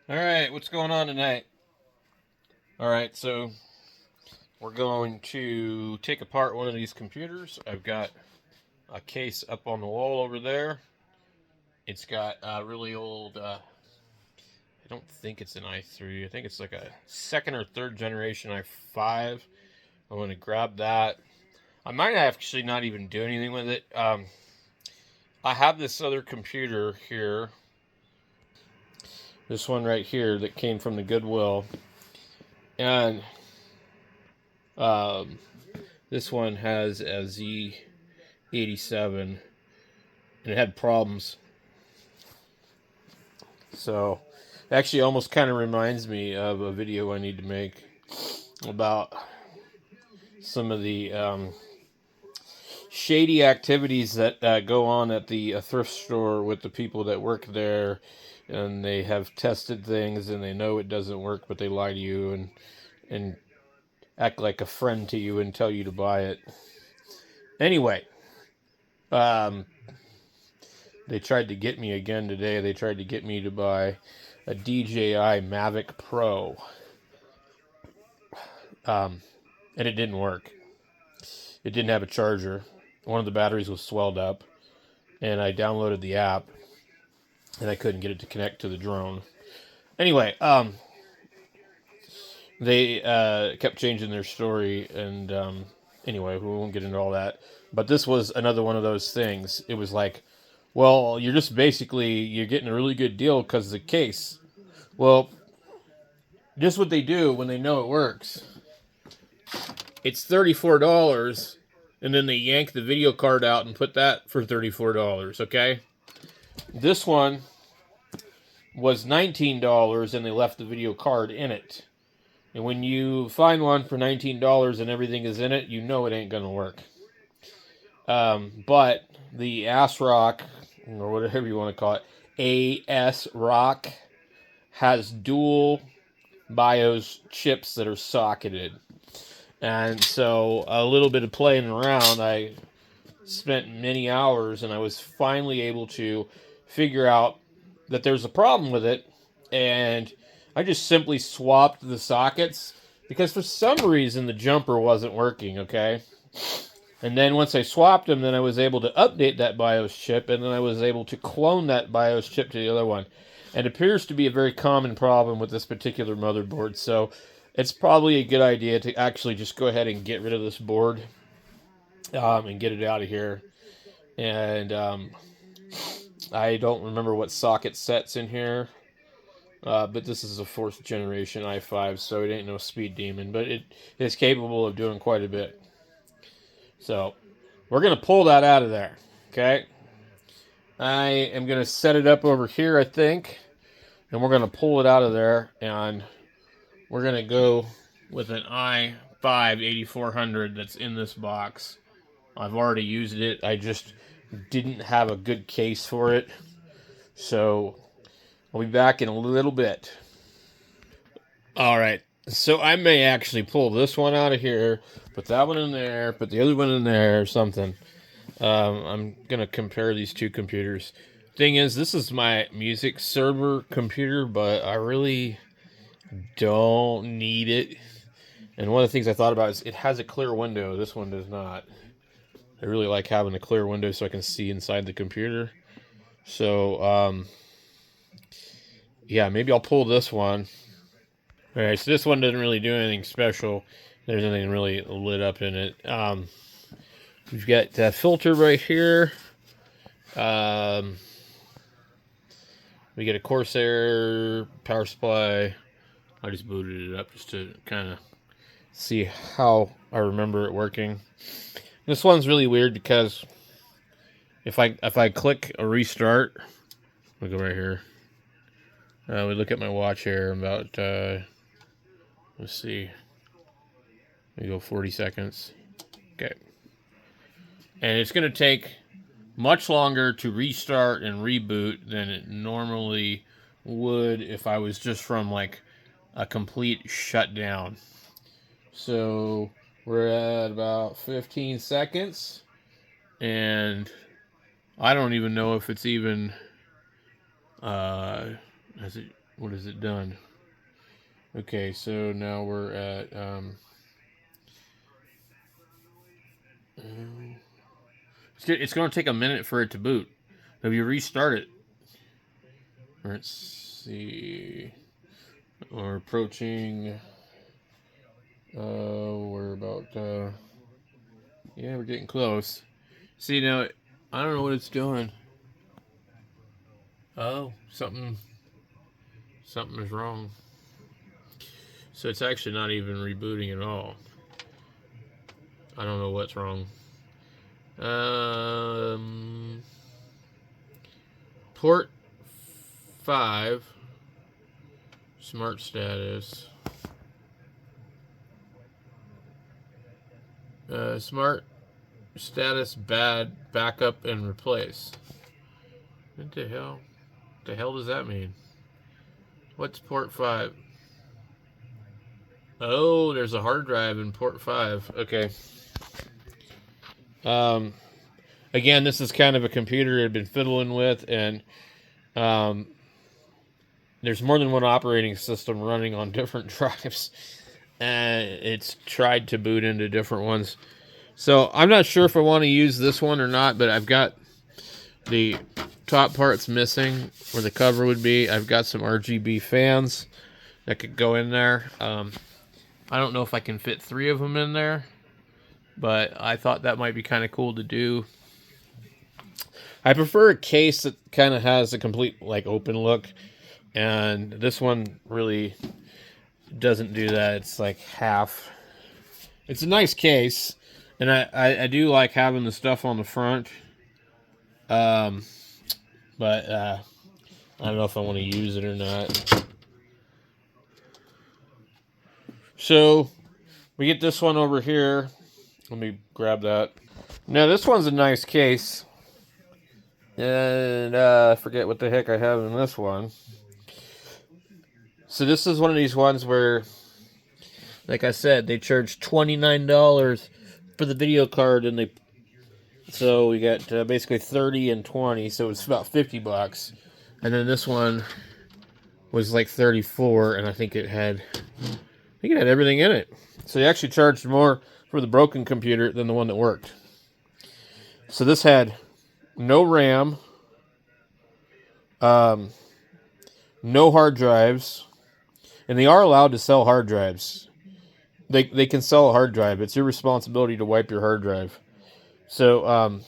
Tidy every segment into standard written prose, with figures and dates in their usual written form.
Alright, what's going on tonight? Alright, so we're going to take apart one of these computers. I've got a case up on the wall over there. It's got a really old, I don't think it's an i3. I think it's like a second or third generation i5. I'm going to grab that. I might actually not even do anything with it. I have this other computer here. This one right here that came from the Goodwill. And um, this one has a Z87 and it had problems. So it actually almost kind of reminds me of a video I need to make about some of the shady activities that go on at the thrift store with the people that work there, and they have tested things and they know it doesn't work, but they lie to you and act like a friend to you and tell you to buy it. Anyway, um, they tried to get me again today. They tried to get me to buy a DJI Mavic Pro, and it didn't work. It didn't have a charger. One of the batteries was swelled up, and I downloaded the app, and I couldn't get it to connect to the drone. Anyway, they kept changing their story, and anyway, we won't get into all that. But this was another one of those things. It was like, well, you're getting a really good deal because of the case. Well, just what they do when they know it works. It's $34, and then they yank the video card out and put that for $34. Okay, this one was $19, and they left the video card in it. And when you find one for $19 and everything is in it, you know it ain't gonna work. But the ASRock, or whatever you want to call it, ASRock, has dual BIOS chips that are socketed. And so a little bit of playing around, I spent many hours, and I was finally able to figure out that there's a problem with it. And I just simply swapped the sockets because for some reason the jumper wasn't working, okay? And then once I swapped them, then I was able to update that BIOS chip, and then I was able to clone that BIOS chip to the other one. And it appears to be a very common problem with this particular motherboard, so it's probably a good idea to actually just go ahead and get rid of this board and get it out of here. And I don't remember what socket set's in here, but this is a fourth generation i5, so it ain't no speed demon, but it is capable of doing quite a bit. So we're going to pull that out of there, okay? I am going to set it up over here, I think, and we're going to pull it out of there, and we're going to go with an i5-8400 that's in this box. I've already used it. I just didn't have a good case for it. So I'll be back in a little bit. All right. So I may actually pull this one out of here, put that one in there, put the other one in there, or something. I'm going to compare these two computers. Thing is, this is my music server computer, but I really don't need it. And one of the things I thought about is it has a clear window. This one does not. I really like having a clear window so I can see inside the computer. So, yeah, maybe I'll pull this one. All right, so this one doesn't really do anything special. There's nothing really lit up in it. We've got that filter right here. We get a Corsair power supply. I just booted it up just to kind of see how I remember it working. This one's really weird because if I click a restart, we go right here. We look at my watch here. About let's see. We go 40 seconds. Okay, and it's gonna take much longer to restart and reboot than it normally would if I was just from like a complete shutdown. So we're at about 15 seconds, and I don't even know if it's even has it What has it done? Okay, so now we're at it's going to take a minute for it to boot. If you restart it, let's see, we're approaching. We're about. Yeah, we're getting close. See now, I don't know what it's doing. Oh, something is wrong. So it's actually not even rebooting at all. I don't know what's wrong. Port 5, smart status. Smart status bad, backup and replace. What the hell? What the hell does that mean? What's port 5? Oh, there's a hard drive in port 5. Okay. Again, this is kind of a computer I've been fiddling with, and there's more than one operating system running on different drives, and it's tried to boot into different ones. So I'm not sure if I want to use this one or not, but I've got the top part's missing where the cover would be. I've got some RGB fans that could go in there. I don't know if I can fit 3 of them in there, but I thought that might be kind of cool to do. I prefer a case that kind of has a complete like open look, and this one really doesn't do that. It's like half. It's a nice case, and I do like having the stuff on the front. But I don't know if I want to use it or not. So we get this one over here. Let me grab that. Now this one's a nice case. And I forget what the heck I have in this one. So this is one of these ones where, like I said, they charge $29 for the video card, and so we got basically 30 and 20, so it's about $50. And then this one was like 34, and I think it had everything in it. So they actually charged more for the broken computer than the one that worked. So this had no RAM, no hard drives, and they are allowed to sell hard drives. They can sell a hard drive. It's your responsibility to wipe your hard drive. So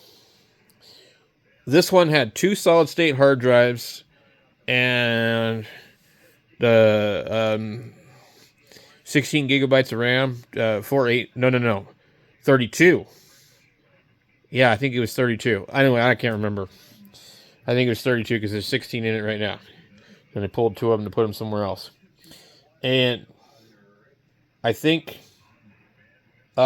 this one had 2 solid state hard drives and the 16 gigabytes of RAM, 32. Yeah, I think it was 32. Anyway, I can't remember. I think it was 32 because there's 16 in it right now. And I pulled 2 of them to put them somewhere else. And I think it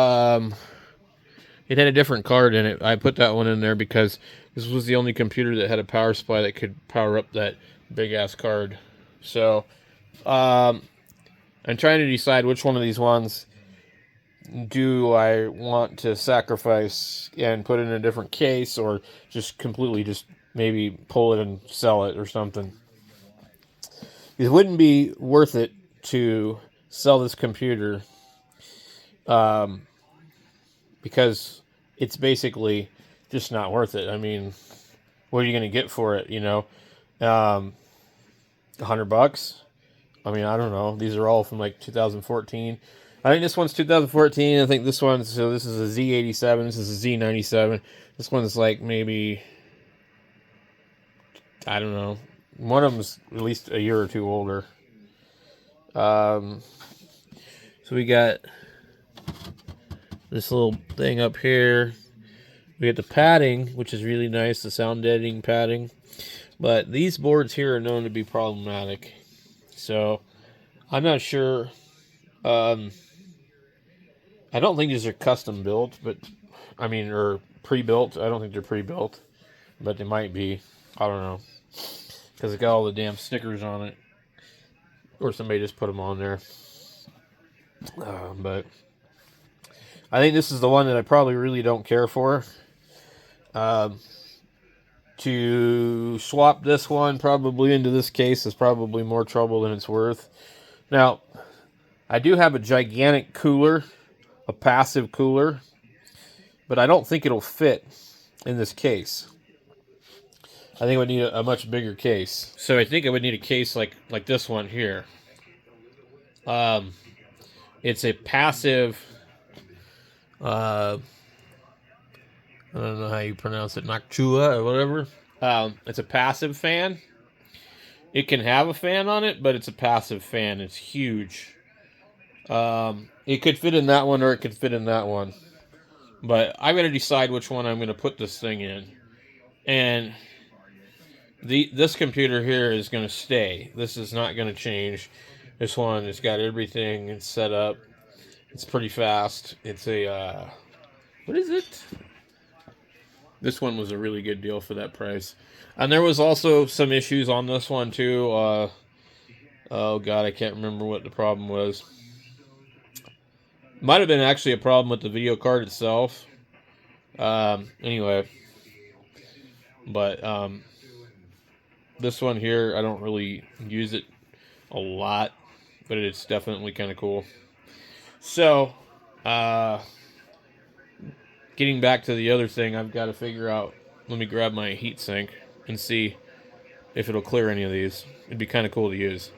had a different card in it. I put that one in there because this was the only computer that had a power supply that could power up that big-ass card. So I'm trying to decide which one of these ones do I want to sacrifice and put in a different case, or just completely just maybe pull it and sell it or something. It wouldn't be worth it to sell this computer because it's basically just not worth it. I mean, what are you going to get for it, $100? I mean, I don't know. These are all from like 2014. I think this one's 2014. I think this one's, so this is a Z87. This is a Z97. This one's like maybe, I don't know. One of them's at least a year or two older. So we got this little thing up here. We got the padding, which is really nice, the sound deadening padding. But these boards here are known to be problematic. So I'm not sure. I don't think these are custom built, but I mean, or pre-built. I don't think they're pre-built, but they might be. I don't know, because it got all the damn stickers on it, or somebody just put them on there. But I think this is the one that I probably really don't care for. To swap this one probably into this case is probably more trouble than it's worth. Now, I do have a gigantic cooler, a passive cooler, but I don't think it'll fit in this case. I think I would need a much bigger case. So I think I would need a case like this one here. It's a passive, I don't know how you pronounce it, Noctua or whatever. It's a passive fan. It can have a fan on it, but it's a passive fan. It's huge. It could fit in that one or it could fit in that one. But I'm going to decide which one I'm going to put this thing in. And this computer here is going to stay. This is not going to change. This one has got everything. It's set up. It's pretty fast. It's a, what is it? This one was a really good deal for that price. And there was also some issues on this one too. Oh God, I can't remember what the problem was. Might have been actually a problem with the video card itself. Anyway. But, this one here, I don't really use it a lot, but it's definitely kind of cool. So, getting back to the other thing, I've got to figure out, let me grab my heatsink and see if it'll clear any of these. It'd be kind of cool to use.